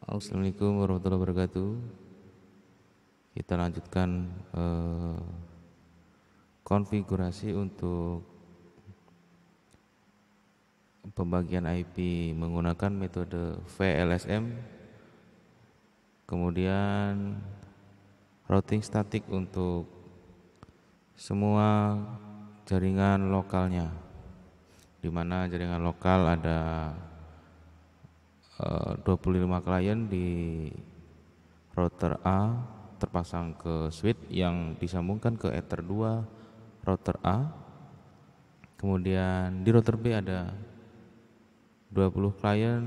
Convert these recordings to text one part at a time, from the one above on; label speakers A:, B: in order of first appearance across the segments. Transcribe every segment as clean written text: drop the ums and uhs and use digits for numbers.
A: Assalamualaikum warahmatullahi wabarakatuh. Kita lanjutkan konfigurasi untuk pembagian IP menggunakan metode VLSM, kemudian routing statik untuk semua jaringan lokalnya, di mana jaringan lokal ada 25 klien di router A terpasang ke switch yang disambungkan ke Ether 2 router A. Kemudian di router B ada 20 klien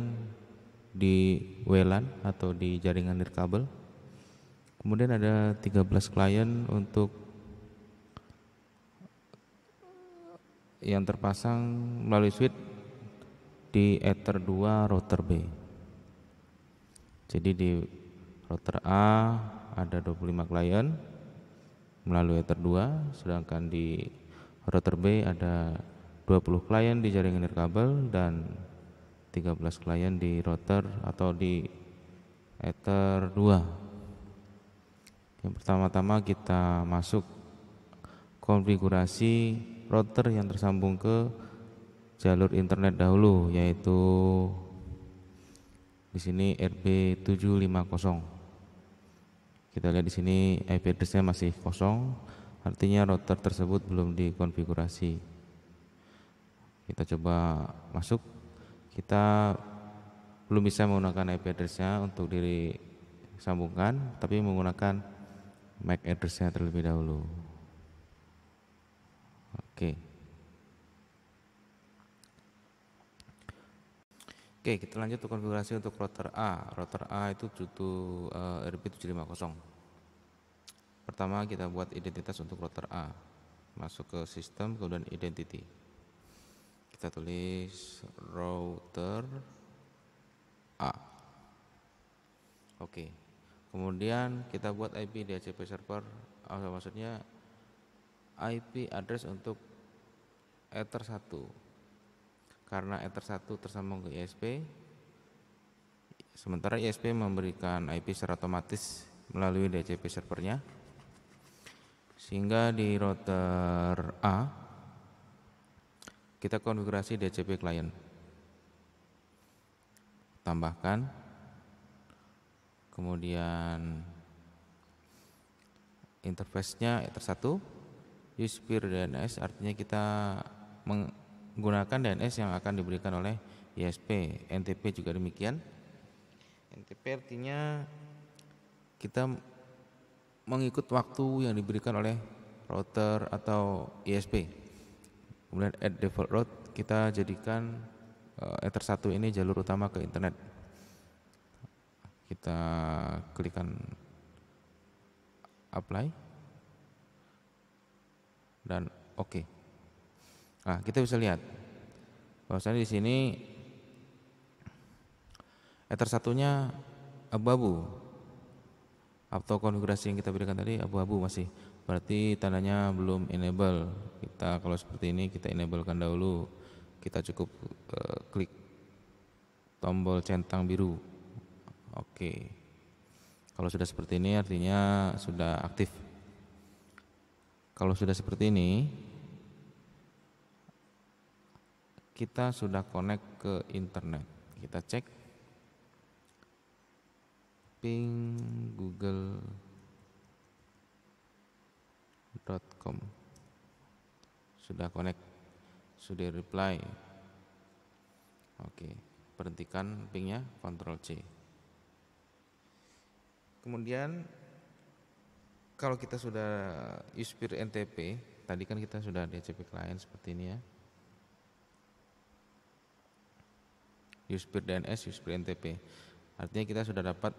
A: di WLAN atau di jaringan nirkabel. Kemudian ada 13 klien untuk yang terpasang melalui switch di Ether 2 router B. Jadi di router A ada 25 klien melalui Ether 2, sedangkan di router B ada 20 klien di jaringan nirkabel dan 13 klien di router atau di Ether 2. Yang pertama-tama kita masuk konfigurasi router yang tersambung ke jalur internet dahulu, yaitu di sini RB750. Kita lihat di sini IP address-nya masih kosong, artinya router tersebut belum dikonfigurasi. Kita coba masuk. Kita belum bisa menggunakan IP address-nya untuk disambungkan, tapi menggunakan MAC address-nya terlebih dahulu. Oke, kita lanjut ke konfigurasi untuk router A. Router A itu butuh RB750. Pertama kita buat identitas untuk router A. Masuk ke sistem, kemudian identity. Kita tulis router A. Oke. Kemudian kita buat IP DHCP server, maksudnya IP address untuk Ether 1. Karena Ether 1 tersambung ke ISP, sementara ISP memberikan IP secara otomatis melalui DHCP servernya, sehingga di router A kita konfigurasi DHCP client, tambahkan, kemudian interface-nya Ether 1, use peer DNS, artinya kita menggunakan DNS yang akan diberikan oleh ISP. NTP juga demikian. NTP artinya kita mengikut waktu yang diberikan oleh router atau ISP. Kemudian add default route, kita jadikan Ether 1 ini jalur utama ke internet. Kita klikkan apply dan oke. Nah, kita bisa lihat bahwasanya di sini Ether 1-nya abu-abu, atau konfigurasi yang kita berikan tadi abu-abu masih, berarti tandanya belum enable. Kita kalau seperti ini kita enablekan dahulu. Kita cukup klik tombol centang biru. Oke. Kalau sudah seperti ini artinya sudah aktif. Kalau sudah seperti ini kita sudah connect ke internet. Kita cek ping google.com. Sudah connect, sudah reply. Oke, berhentikan pingnya, Ctrl C. Kemudian kalau kita sudah use peer NTP, tadi kan kita sudah DHCP client seperti ini ya. Use peer DNS, use peer NTP. Artinya kita sudah dapat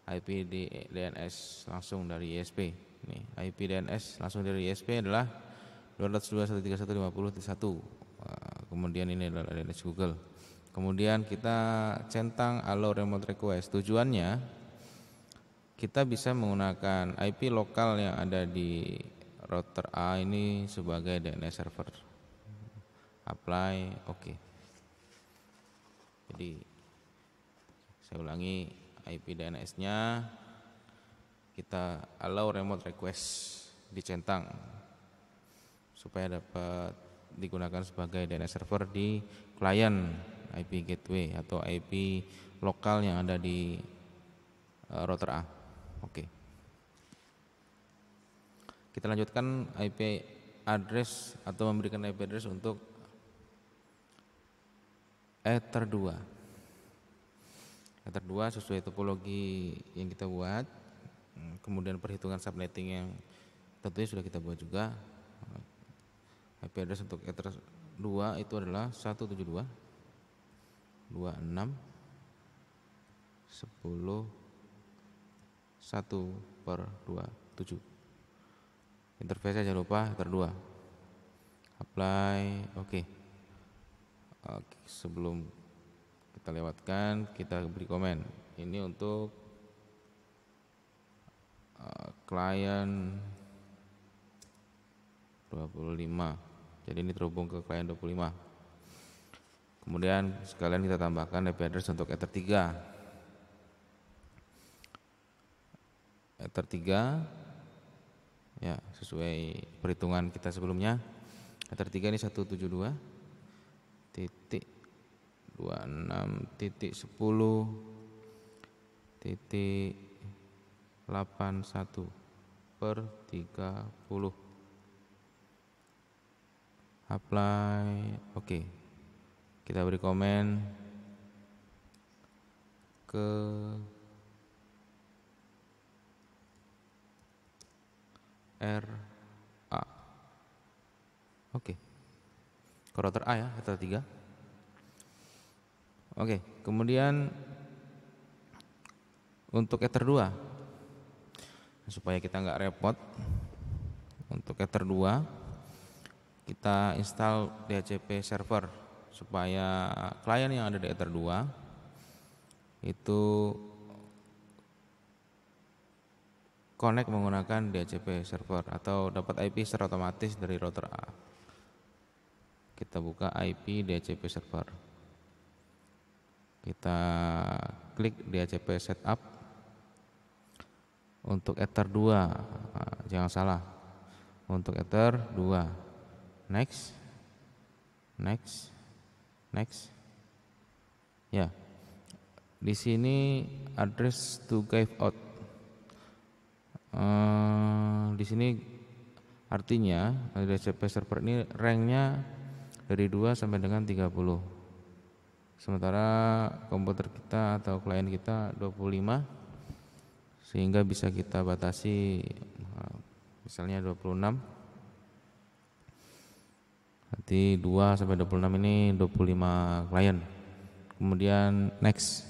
A: IP DNS langsung dari ISP. Nih, IP DNS langsung dari ISP adalah 202.131.50.1. Kemudian ini adalah DNS Google. Kemudian kita centang allow remote request. Tujuannya kita bisa menggunakan IP lokal yang ada di router A ini sebagai DNS server. Apply, oke. Jadi Saya ulangi, IP DNS-nya kita allow remote request dicentang supaya dapat digunakan sebagai DNS server di klien IP gateway atau IP lokal yang ada di router A. Oke. Kita lanjutkan IP address atau memberikan IP address untuk Ether 2. Ether 2 sesuai topologi yang kita buat. Kemudian perhitungan subnetting yang tentunya sudah kita buat juga. IP address untuk Ether 2 itu adalah 172 26 10 1/27. Interface jangan lupa Ether 2. Apply, oke. Sebelum kita lewatkan, kita beri komen. Ini untuk klien 25. Jadi ini terhubung ke klien 25. Kemudian sekalian kita tambahkan IP address untuk Ether 3. Ether 3 ya sesuai perhitungan kita sebelumnya. Ether 3 ini 172.26.81/30. Apply, oke. Kita beri komen ke RA. Oke. Ke router A ya, Ether 3. Oke, kemudian untuk Ether 2 supaya kita nggak repot, untuk Ether 2 kita install DHCP server supaya klien yang ada di Ether 2 itu connect menggunakan DHCP server atau dapat IP secara otomatis dari router A. Kita buka IP DHCP server. Kita klik DHCP setup untuk Ether 2. Nah, jangan salah. Untuk Ether 2. Next. Ya. Di sini address to give out. Di sini artinya DHCP server ini ranknya dari 2 sampai dengan 30. Sementara komputer kita atau klien kita 25, sehingga bisa kita batasi misalnya 26. Nanti 2 sampai 26 ini 25 klien. Kemudian next.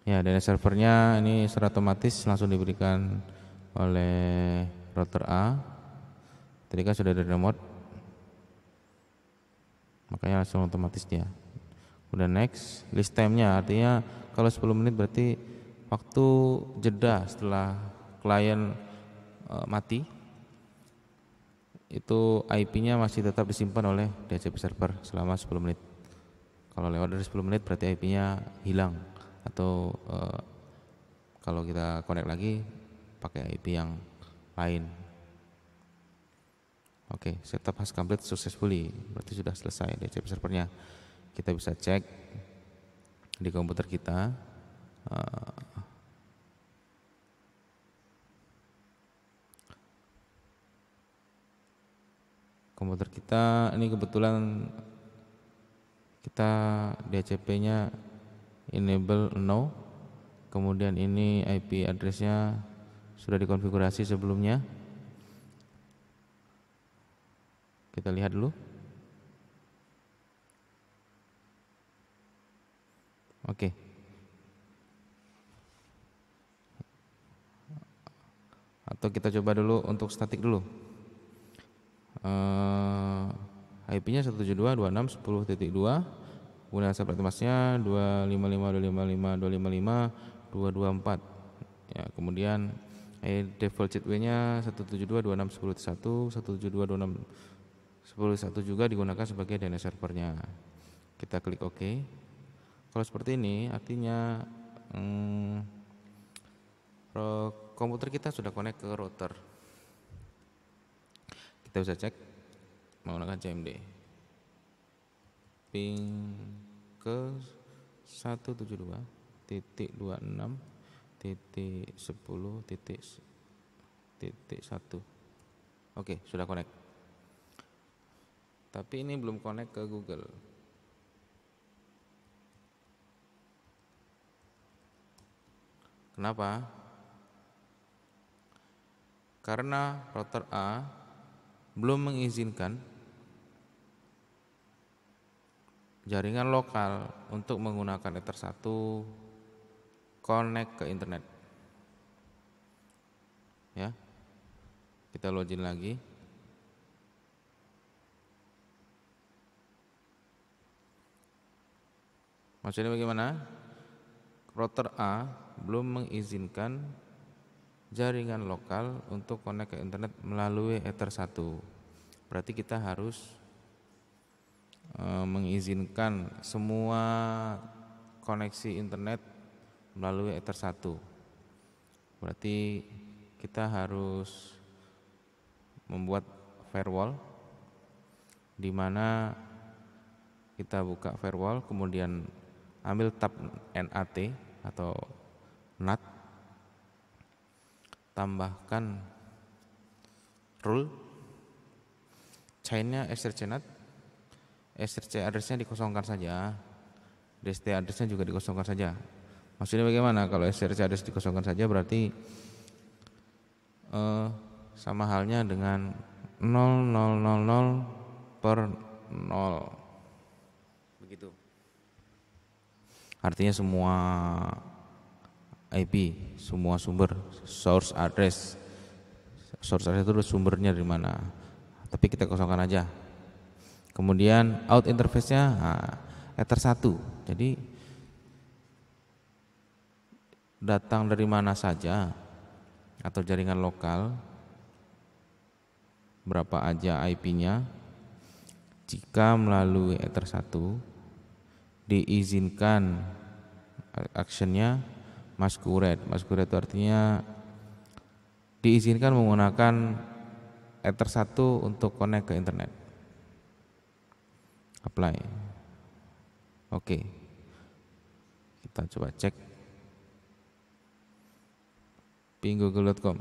A: Ya, DNS servernya ini secara otomatis langsung diberikan oleh router A. Tadi kan sudah ada remote, makanya langsung otomatis dia. Kemudian next, list time-nya artinya kalau 10 menit berarti waktu jeda setelah klien mati itu IP-nya masih tetap disimpan oleh DHCP server selama 10 menit. Kalau lewat dari 10 menit berarti IP-nya hilang, atau kalau kita connect lagi pakai IP yang lain. Oke, setup has complete successfully, berarti sudah selesai DHCP servernya. Kita bisa cek di komputer kita. Komputer kita ini kebetulan kita DHCP-nya enable no. Kemudian ini IP address-nya sudah dikonfigurasi sebelumnya. Kita lihat dulu. Oke. Atau kita coba dulu untuk statik dulu. IP-nya 172.26.10.2, kemudian subnet masnya 255.255.255.224. Ya, kemudian default gateway-nya 172.26.10.1, 172.26.10.1 juga digunakan sebagai DNS servernya. Kita klik OK. Kalau seperti ini artinya komputer kita sudah connect ke router. Kita bisa cek menggunakan CMD. Ping ke 172.26.10.1. Oke, sudah connect. Tapi ini belum connect ke Google. Kenapa? Karena router A belum mengizinkan jaringan lokal untuk menggunakan Ether 1 connect ke internet. Ya. Kita login lagi. Maksudnya bagaimana? Router A belum mengizinkan jaringan lokal untuk connect ke internet melalui Ether 1. Berarti kita harus mengizinkan semua koneksi internet melalui Ether 1. Berarti kita harus membuat firewall, di mana kita buka firewall, kemudian ambil tab NAT atau NAT, tambahkan rule, chainnya SRC NAT, SRC addressnya dikosongkan saja, DST addressnya juga dikosongkan saja. Maksudnya bagaimana? Kalau SRC address dikosongkan saja berarti sama halnya dengan 0000 per 0. Begitu. Artinya semua IP, semua sumber, source address itu sumbernya dari mana. Tapi kita kosongkan aja. Kemudian out interface-nya Ether 1. Jadi datang dari mana saja atau jaringan lokal, berapa aja IP-nya, jika melalui Ether 1 diizinkan actionnya masquerade. Masquerade itu artinya diizinkan menggunakan Ether 1 untuk connect ke internet. Apply. Oke. Kita coba cek ping.google.com.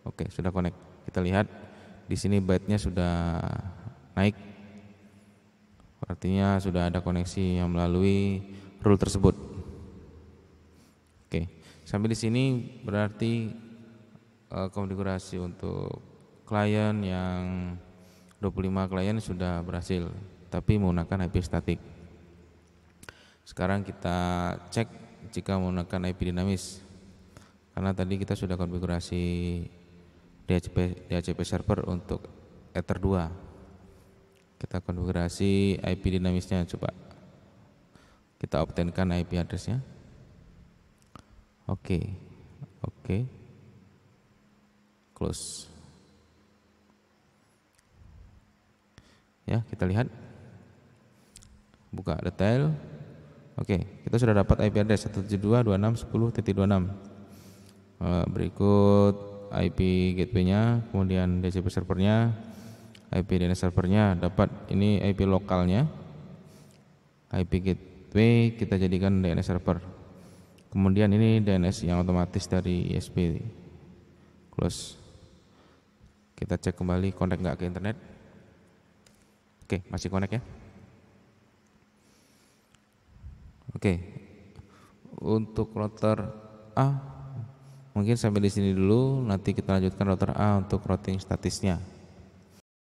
A: Oke, sudah connect. Kita lihat di sini byte-nya sudah naik. Artinya sudah ada koneksi yang melalui rule tersebut. Oke, sampai di sini berarti konfigurasi untuk klien yang 25 klien sudah berhasil, tapi menggunakan IP statik. Sekarang kita cek jika menggunakan IP dinamis. Karena tadi kita sudah konfigurasi DHCP server untuk Ether 2. Kita konfigurasi IP dinamisnya, coba kita obtainkan IP addressnya. Oke, close. Ya, kita lihat, buka detail. Oke, kita sudah dapat IP address 172.26.10.26. Berikut IP gateway-nya, kemudian DHCP servernya, IP DNS servernya dapat. Ini IP lokalnya, IP gateway kita jadikan DNS server. Kemudian ini DNS yang otomatis dari ISP. Close. Kita cek kembali connect nggak ke internet. Oke, masih connect ya. Oke, untuk router A mungkin sampai di sini dulu. Nanti kita lanjutkan router A untuk routing statusnya.